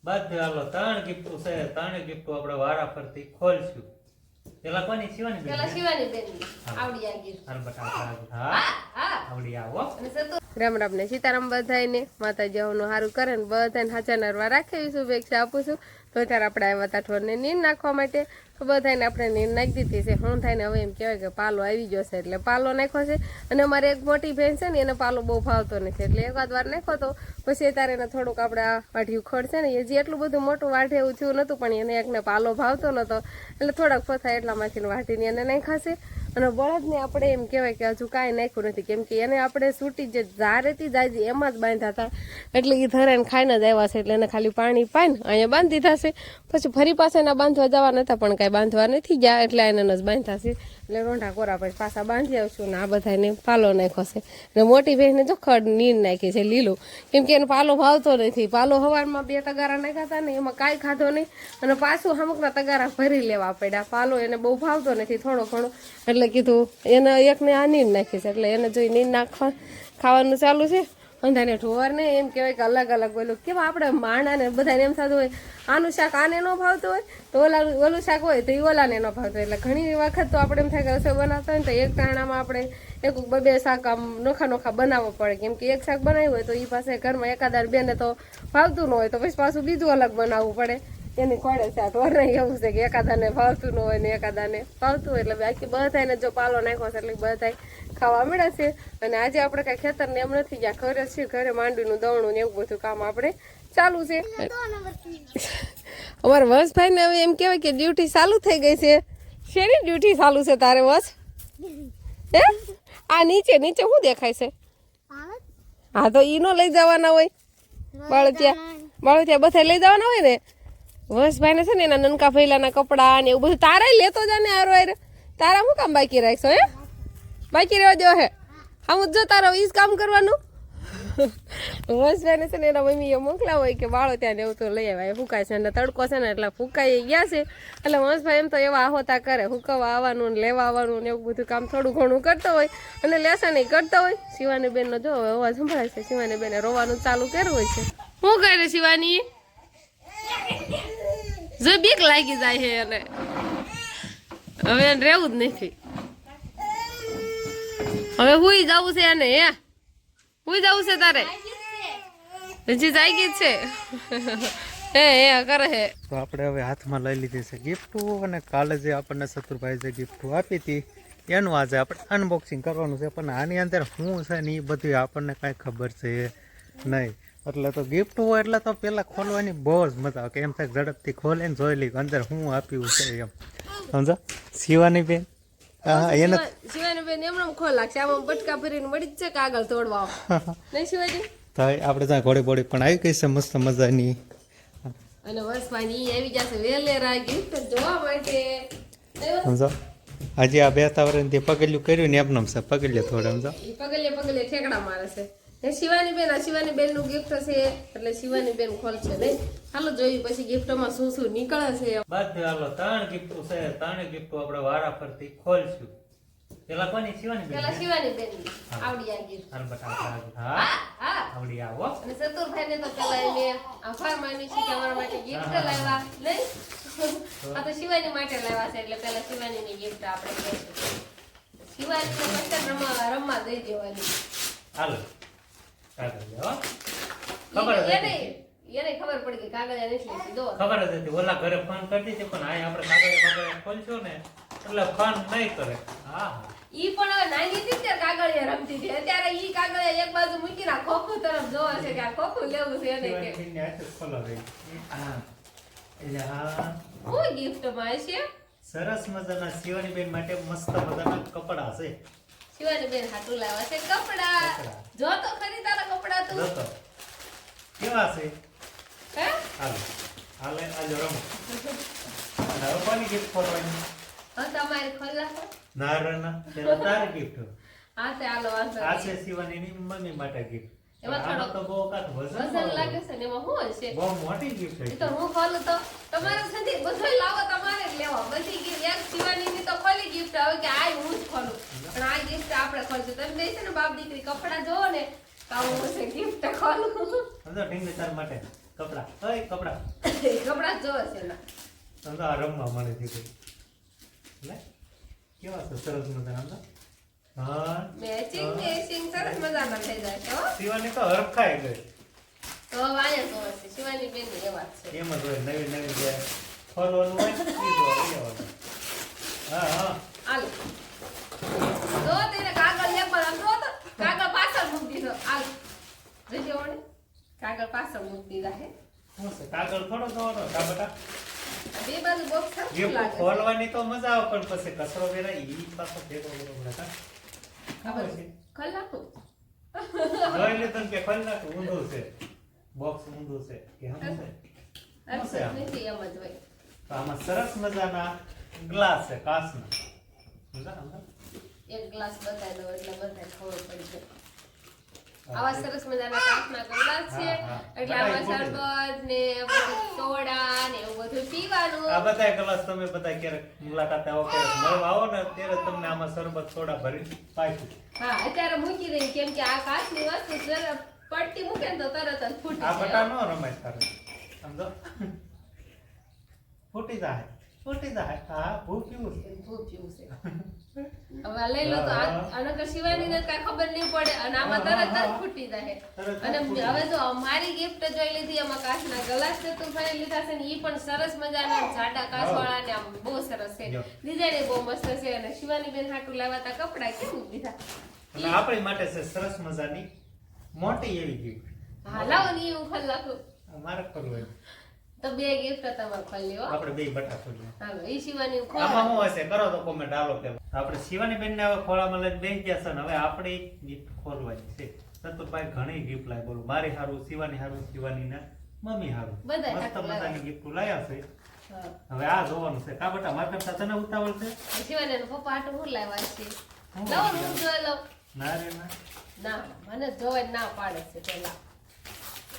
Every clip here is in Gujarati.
બધે હાલો 3 ગિફ્ટો છે, 3 ગિફ્ટો આપણે વારાફરતી ખોલશું. પેલા કોની શિવાની બેન? પેલા શિવાની બેન આવડી આ ગીર. હાલ બટા હા આવડી આવો. અને સતો રામ રામ ને સીતારામ બધાયને માતાજી નું સારું કરે ને બધાને હાચા નરવા રાખે એવી શુભેચ્છા આપું છું. તો ત્યારે આપણે આવ્યા હતા ઠોરને નીંદ નાખવા માટે. તો બધાને આપણે નીંદ નાખી દીધી છે. હું થાય ને હવે એમ કહેવાય કે પાલો આવી જશે એટલે પાલો નાખ્યો છે. અને અમારે એક મોટી બેન છે ને એને પાલો બહુ ભાવતો નથી એટલે એકાદ વાર નાખ્યો તો પછી ત્યારે એને થોડુંક આપણે આ વાઢિયું ખડ છે ને એ જે એટલું બધું મોટું વાઢે એવું થયું નતું પણ એને એકને પાલો ભાવતો નતો એટલે થોડાક ફથા એટલામાંથી વાઢીને એને નાખાશે. અને બળદને આપણે એમ કહેવાય કે હજુ કાંઈ નાખ્યું નથી કેમ કે એને આપણે સૂટી જે ધારેતી જાય એમાં જ બાંધ્યા હતા એટલે એ ધરાઈને ખાઈને જ આવ્યા છે એટલે એને ખાલી પાણી પાઈને અહીંયા બાંધી દીધા છે. પછી ફરી પાસે એના બાંધવા જવા નતા પણ કાંઈ બાંધવા નથી ગયા એટલે એને જ બાંધ્યા છે એટલે રોંઢા કોરા પછી પાછા બાંધી આવશું ને આ બધાને પાલો નાખ્યો છે. અને મોટી બહેને જો ખડ નીર નાખી છે લીલું કેમ કે એને પાલો ભાવતો નથી. પાલો સવારમાં 2 તગારા નાખ્યા હતા ને એમાં કાંઈ ખાધો નહીં અને પાછું અમુકના તગારા ભરી લેવા પડ્યા. પાલો એને બહુ ભાવતો નથી થોડો ઘણો એટલે કીધું એને એકને આ નીંદ નાખી છે એટલે એને જોઈ નીંદ નાખવા ખાવાનું ચાલુ છે. અંધાને ઠોવારને એમ કહેવાય કે અલગ અલગ બોલું કેવા આપણે માણાને બધાને એમ થતું હોય આનું શાક આને ન ભાવતું હોય તો ઓલું શાક હોય તો એ ઓલાને ન ભાવતું હોય. એટલે ઘણી વખત તો આપણે એમ થાય કે રસોઈ બનાવતા હોય ને તો એક ટાણામાં આપણે એક 2 શાક આમ નોખા બનાવવા પડે કેમ કે એક શાક બનાવ્યું હોય તો એ પાસે ઘરમાં એકાદાર બેને તો ભાવતું ન હોય તો પછી પાછું બીજું અલગ બનાવવું પડે. એની ખોડે છે આ ઢોર નહીં એવું છે કે એકાદાને ભાવતું ન હોય ને એકાદાને ભાવતું હોય એટલે બાકી બધાને જો પાલો નાખ્યો છે એટલે બધા ખાવા મળે છે. અને આજે આપણે કાંઈ ખેતરને એમ નથી ગયા ઘરે છે ઘરે માંડવીનું દવણું ને એવું બધું કામ આપણે ચાલુ છે. અમારા વંશભાઈને હવે એમ કહેવાય કે ડ્યુટી ચાલુ થઈ ગઈ છે. શેની ડ્યુટી ચાલુ છે તારે વંશ? હે આ નીચે શું દેખાય છે? હા તો ઈ નો લઈ જવાના હોય બાળતિયા બધા લઈ જવાના હોય ને. વંશભાઈને છે ને એના નનકા ફૈલાના કપડા ને એવું બધું તારા લેતો જા ને આરો આરે. તારા શું કામ બાકી રાખશો? હે બાકી રહેવા દો હે આમ જો તારો ઈ જ કામ કરવાનું. વંશભાઈને છે ને એના મમ્મીએ મોકલા હોય કે બાળો ત્યાં એવું તો લઈ આવ્યા ફૂકાય છે અને તડકો છે ને એટલે ફૂકાઈ ગયા છે એટલે વંશભાઈ એમ તો એવા આહોતા કરે ફૂકવા આવવાનું ને લેવા આવવાનું ને એવું બધું કામ થોડું ઘણું કરતો હોય અને લેસન નહીં કરતો હોય. શિવાની બેનનો જો અવાજ સંભળાય છે. શિવાની બેને રોવાનું ચાલુ કર્યું હોય છે. શું કરે શિવાની? જો બીક લાગી જાય છે એને હવે એને રહેવું જ નથી. હવે હુઈ જવું છે એને હે હુઈ જવું છે તારે હજી જાગી જ છે હે કરે હે. તો આપણે હવે હાથમાં લઈ લીધી છે ગિફ્ટો અને કાલે જે આપણને શત્રુભાઈ જે ગિફ્ટો આપી હતી એનું આજે આપણે અનબોક્સિંગ કરવાનું છે પણ આની અંદર શું છે ને એ બધું આપણને કાંઈ ખબર છે નહીં. એટલે તો ગિફ્ટ હોય એટલે તો પેલા ખોલવાની બહુ જ મજા આવે કે એમ થાય ઝડપથી ખોલે ને જોઈ લઈ અંદર શું આપ્યું છે એમ સમજો. શિવાની બેન હા એને શિવાની બેન એમનો ખોલ લાગશે આમાં બટકા ભરીને મળી જ છે કાગળ તોડવા નહીં શિવાજી તો આપણે ત્યાં ઘોડી બોડી પણ આવી ગઈ છે મસ્ત મજાની. અને વર્ષમાં આવી જશે વેલેરા ગિફ્ટ જોવા માટે સમજો. હજી આ 2 વર્ષથી પગલિયું કર્યું ને એમનામ છે પગલિયા થોડા સમજો પગલે ઠેકડા મારે છે. શિવાની બેન નું ગિફ્ટ છે એટલે શિવાની બેન ખોલશે નહીં. હાલો જોયું પછી ગિફ્ટમાં શું નીકળે છે. બધે હાલો 3 ગિફ્ટો છે 3 ગિફ્ટો આપણે વારાફરતી ખોલશું. પેલા કોની? શિવાની બેન. પેલા શિવાની બેન આવડી આ ગિફ્ટ. હાલ બટા હા આવડી આવો. અને સતુરભાઈ ને તો પેલા એને આભાર માની છે કે અમારા માટે ગિફ્ટ લાવ્યા નહીં આ તો શિવાની માટે લાવ્યા છે એટલે પેલા શિવાની ની ગિફ્ટ આપણે લઈશું. શિવાની ને મસ્ત રમવા દઈ દેવાની. હાલો ખબર પડી કે કાગળિયા નથી લીધો ખબર જ હતી. ઓલા ઘરે ફોન કરતી હતી પણ આ આપણે કાગળિયા ખોલશો ને એટલે ફોન નહીં કરે. હા ઈ પણ હવે નાની હતી ત્યારે કાગળિયા રમતી હતી અત્યારે ઈ કાગળિયા એક બાજુ મૂકીને ખોખું તરફ જોવે છે કે આ ખોખું લેવું છે એને કે ખોલો રે. હા એટલે હા હું ગિફ્ટ માં છે સરસ મજાના શિવાની બેન માટે મસ્ત મજાના કપડા છે. શિવાની બેન હાટુ લાવ્યા છે કપડા. જો તો ખરી તારા કપડા તું જો તો કેવા છે હે હાલે આજો રમો. હવે કોની ગિફ્ટ ખોલવાની? હા તમારે ખોલ નાખો. ના તેનો તારી ગિફ્ટ. હા તે હાલો વાંધો આ છે શિવાનીની મમ્મી માટે ગિફ્ટ. એમાં થોડો તો બહુ કાત વજન લાગે છે ને એમાં શું હશે? બહુ મોટી ગિફ્ટ છે. તો હું ખોલું તો તમારે સંધી બધું લાવો તમારે જ લેવા. બધી ગિફ્ટ એક શિવાનીની તો ખોલી ગિફ્ટ હવે કે આ હું જ ખોલું પણ આ ગિફ્ટ આપણે ખોલશું. તમે બે છે ને બાપ દીકરી કપડા જોવો ને તો હું છે ગિફ્ટ ખોલું. સમજો ઢીંગલી તાર માટે કપડા ઓય કપડા કપડા જોવે છે ના સમજો આ રમવા મળે છે કોઈ લે કેવા છે સરસ મજાના સમજો હા મેચિંગ સરસ મજાના થઈ જાય તો શિવાની તો હરખાઈ ગઈ તો વાયા જોવે છે શિવાની બેન ની એ વાત છે એમ જ હોય નવી નવી જે ફોલવાનું હોય ને એ જો લેવાનું હા હા હાલ તો તેને કાગળ લે પણ આમ તો કાગળ પાછળ મૂકી દીધો હાલ જોજો ઓને કાગળ પાછળ મૂકી દીધા હે શું છે કાગળ થોડો થોડો ટાબટા બે બાજુ બોક્સ જે સરખું લાગે ખોલવાની તો મજા આવે પણ પછી કચરો વેરા ઈ પાછો ભેગો પડે કા ખબર છે ખલાકું જોઈ લે તને કે ખોલ નાખ ઊંધું છે બોક્સ ઊંધું છે કે હમ છે અરે નથી એમ જ હોય તો આમાં સરસ મજાના ગ્લાસ છે કાચના સમજા એક ગ્લાસ બતાવી દો એટલે બધાને ખબર પડી જાય આવા સરસ મજાના કાચના ગ્લાસ છે એટલે આમાં શરબત ને પછી સોડા ને એવું બધું પીવાનું આ બધા ગ્લાસ તમે બધા ક્યારેક મુલાકાત આવો ક્યારેક મળવા આવો ને ત્યારે તમને આમાં શરબત સોડા ભરી પાઈશું હા અત્યારે મૂકી દઈ કેમ કે આ કાચની વસ્તુ જરા પટ્ટી મૂકે ને તો તરત જ ફૂટી આ બટા જાય નો રમાય તારે સમજો ફૂટી જાય હા ભૂખ્યું છે ભૂખ પીવું છે હવે લઈ લો તો આનકર શિવાની ને કઈ ખબર નહીં પડે અને આમાં તરત જ ફૂટી જાય અને હવે જો મારી ગિફ્ટ જોઈ લીધી એમાં કાચના ગ્લાસ ચતુર્ભાઈ લીધા છે ને ઈ પણ સરસ મજાના જાડા કાચવાળા ને આમ બહુ સરસ છે ડિઝાઇન બહુ મસ્ત છે અને શિવાની બેન હાટુ લાવ્યા તા કપડા કેવું દીધા અને આપણી માટે છે સરસ મજાની મોટી એવી ગિફ્ટ હા લાવો ને હું ખોલ નાખું મારે કરવું હોય તો બે ગિફ્ટ તમારે ખોલી હો આપણે બે બટા ખોલીએ હાલો ઈ શિવાની ખોલ આમાં શું હશે કરો તો કોમેન્ટ આલો કે આપણે શિવાની બેન ને હવે ખોળામાં લઈને બેસી ગયા છે ને હવે આપણે ગિફ્ટ ખોલવાની છે સતુરભાઈ ઘણી ગિફ્ટ લાવી બોલું મારી હારું શિવાની હારું શિવાની ના મમ્મી હારું બધાય મસ્ત હારું મજાની ગિફ્ટ લાવ્યા છે હા હવે આ જોવાનું છે કા બટા મારા કરતા તને ઉતાવળ છે શિવાની નો પપ્પા હાટુ હું લાવ્યા છે લાવો ને હું જોઈ લઉં ના રે ના ના મને જોવાય ના પાડે છે પેલા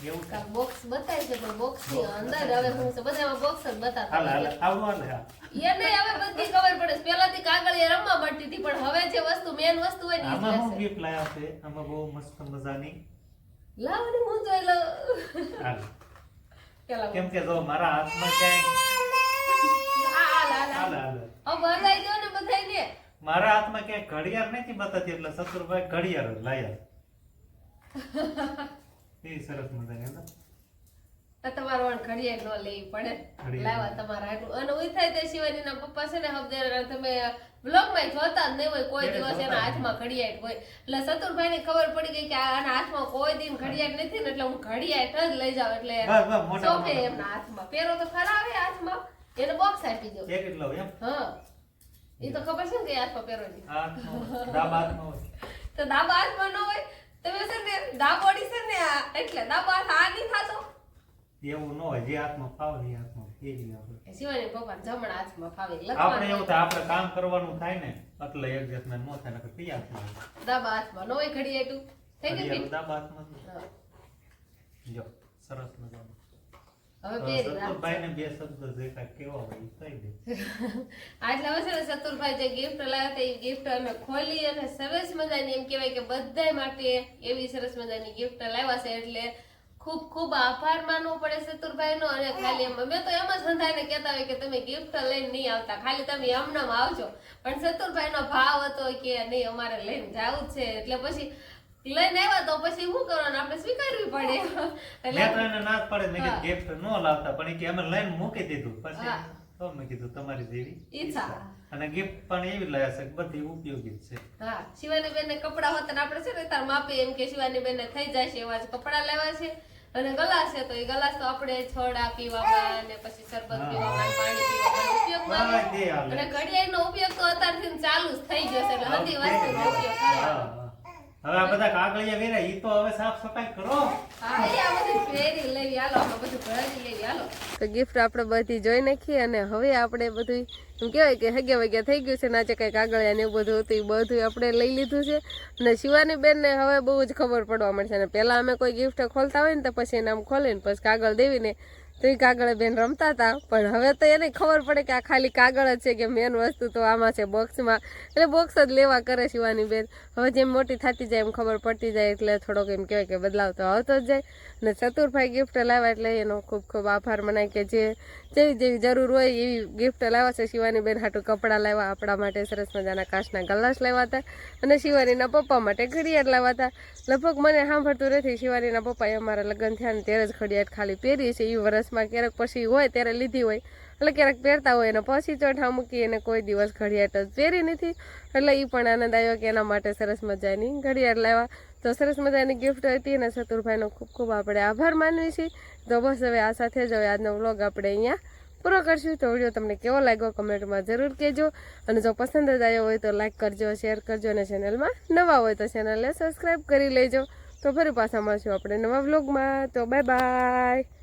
એવું છે બોક્સ બતાય છે પણ બોક્સ ની અંદર હવે હું છે બધામાં બોક્સ જ હાલ બતાતા હાલ આવડું હાલ હા એને હવે બધી ખબર પડે છે પહેલાથી કાગળિયા રમવા મળતી હતી પણ હવે જે વસ્તુ મેન વસ્તુ હોય ને ઈ જ આમાં હું લેશે. ગિફ્ટ લાવ્યા છે આમાં બહુ મસ્ત મજાની લાવો ને હું જોઈ લઉં હાલ પેલા કેમ કે જો મારા હાથમાં ક્યાંય હાલ હાલ હાલ બધાઈ દો ને બધાઈ ને મારા હાથમાં ક્યાંય ઘડિયાળ નથી બતાતી એટલે સતુરભાઈ ઘડિયાળ જ લાયા એ સરસ મજાની હતા આ તમારો વણ ઘડિયાળ નો લેવી પડે ઘડિયાળ. લાવા તમારા હાટુ અને ઉઈ થાય તે શિવાની ના પપ્પા છે ને હબદેરા તમે બ્લોગ માં જોતા જ નહીં હોય કોઈ ત્યારે દિવસ જોતા એના જ હાથમાં ઘડિયાળ હોય એટલે સતુરભાઈ ને ખબર પડી ગઈ કે આના હાથમાં કોઈ દિન ઘડિયાળ નથી ને એટલે હું ઘડિયાળ જ લઈ જાઉં એટલે બસ બસ મોટા શોખે મોટા એમના હાથમાં પેરો તો ખરા આવે હાથમાં એને બોક્સ આપી દો એક જ લઉં એમ હા એ તો ખબર છે ને કે હાથમાં પેરો છે હાથમાં ડાબા હાથમાં હોય તો ડાબા હાથમાં ન હોય તમે છે ને ડાબોડી છે ને આ એટલે ડાબા હાથ આ નહીં થાતો એવું ન હોય જે હાથમાં ફાવે ને એ હાથમાં એ જ આપણે શિવાની ભગવાન જમણા હાથમાં ફાવે આપણે લખવાનું એવું થાય આપણે કામ કરવાનું થાય ને એટલે એક જાતના ન થાય નકર કઈ હાથમાં હોય? ડાબા હાથમાં ન હોય ઘડિયાળું થઈ ગયું ઘડિયાળ ફિટ? ડાબા હાથમાં જ. હા. જો સરસ મજાનું હવે પહેરી રાખ. સતુરભાઈને બે શબ્દ જે કાંઈ કહેવા હોય એ કહી દે આટલે હવે છે ને સતુરભાઈ જે ગિફ્ટ લાવ્યા હતા એ ગિફ્ટ અમે ખોલી અને સરસ મજાની એમ કહેવાય કે બધાય માટે એવી સરસ મજાની ગિફ્ટ લાવ્યા છે એટલે ખૂબ ખૂબ આભાર માનવો પડે સતુરભાઈનો અને ખાલી એમ અમે તો એમ જ સંધાઈને કહેતા હોય કે તમે ગિફ્ટ લઈને નહીં આવતા ખાલી તમે એમનેમ આવજો પણ સતુરભાઈનો ભાવ હતો કે નહીં અમારે લઈને જાવું જ છે એટલે પછી લઈને આવ્યા તો પછી શું કરવાનું આપણે સ્વીકારવી પડે મેં તો એટલે એને ના જ પાડે મેં હા. ગિફ્ટ ન લાવતા પણ એ કે અમે લઈને મૂકી દીધું પછી હા. તો મેં કીધું તમારી જેવી ઈચ્છા. અને ગિફ્ટ પણ એવી લાવ્યા છે કે બધી ઉપયોગી જ છે હા શિવાની બેન ને કપડા હોતા ને આપણે છે ને તાર માપે એમ કે શિવાની બેન ને થઈ જાય છે એવા જ કપડા લેવા છે અને ગલાસ છે તો એ ગલાસ તો આપણે છોડા પીવામાં અને પછી શરબત હા. પીવામાં અને પાણી પીવામાં ઉપયોગમાં હા, આવે. તે હાલે. અને ઘડિયાળનો ઉપયોગ તો અત્યારથી ચાલુ જ થઈ ગયો છે એટલે બધી વસ્તુનો ઉપયોગ હા, કરવાનો. હા. હવે આ બધા કાગળિયા વેરા ઈ તો હવે સાફ સફાઈ કરો હા એ આ બધું ફેરી લેવી હાલો આપણે બધું ઘરેથી લેવી હાલો તો ગિફ્ટ આપણે બધી જોઈ નાખી અને હવે આપણે બધું એમ કહેવાય કે હગ્યા વગ્યા થઈ ગયું છે નાચે કઈ કાગળિયા ને એવું બધું હતું એ બધું આપણે લઈ લીધું છે અને શિવાની બેનને હવે બહુ જ ખબર પડવા મળશે અને પહેલા અમે કોઈ ગિફ્ટ ખોલતા હોય ને તો પછી એને આમ ખોલીને પછી કાગળ દેવીને તો એ કાગળ બેન રમતા હતા, પણ હવે તો એને ખબર પડે કે આ ખાલી કાગળ જ છે, કે મેન વસ્તુ તો આમાં છે બોક્સમાં, એટલે બોક્સ જ લેવા કરે શિવાની બેન. હવે જેમ મોટી થતી જાય એમ ખબર પડતી જાય, એટલે થોડોક એમ કહેવાય કે બદલાવ તો આવતો જ જાય. અને ચતુરભાઈ ગિફ્ટ લાવ્યા એટલે એનો ખૂબ ખૂબ આભાર મનાય, કે જેવી જેવી જરૂર હોય એવી ગિફ્ટ લાવ્યા છે. શિવાની બેન હાટું કપડાં લાવ્યા, આપણા માટે સરસ મજાના કાચના ગ્લાસ લાવ્યા હતા, અને શિવાનીના પપ્પા માટે ઘડિયાળ લાવ્યા હતા. લગભગ મને સાંભળતું નથી, શિવાનીના પપ્પાએ અમારા લગ્ન થયા ને ત્યારે જ ઘડિયાળ ખાલી પહેરી છે. એ વર્ષમાં ક્યારેક પછી હોય ત્યારે લીધી હોય, એટલે ક્યારેક પહેરતા હોય ને પછી ચોઠા મૂકી, અને કોઈ દિવસ ઘડિયાળ જ પહેરી નથી. એટલે એ પણ આનંદ આવ્યો કે એના માટે સરસ મજાની ઘડિયાળ લાવ્યા. તો સરસ મજાની ગિફ્ટ હતી, અને ચતુરભાઈનો ખૂબ ખૂબ આપણે આભાર માનવી છીએ. તો બસ હવે આ સાથે જ હવે આજનો વ્લોગ આપણે અહીંયા પૂરો કરશું. તો વિડીયો તમને કેવો લાગ્યો કમેન્ટમાં જરૂર કહેજો, અને જો પસંદ જ આવ્યો હોય તો લાઈક કરજો, શેર કરજો, અને ચેનલમાં નવા હોય તો ચેનલને સબસ્ક્રાઈબ કરી લેજો. તો ફરી પાછા મળશું આપણે નવા વ્લોગમાં. તો બાય બાય.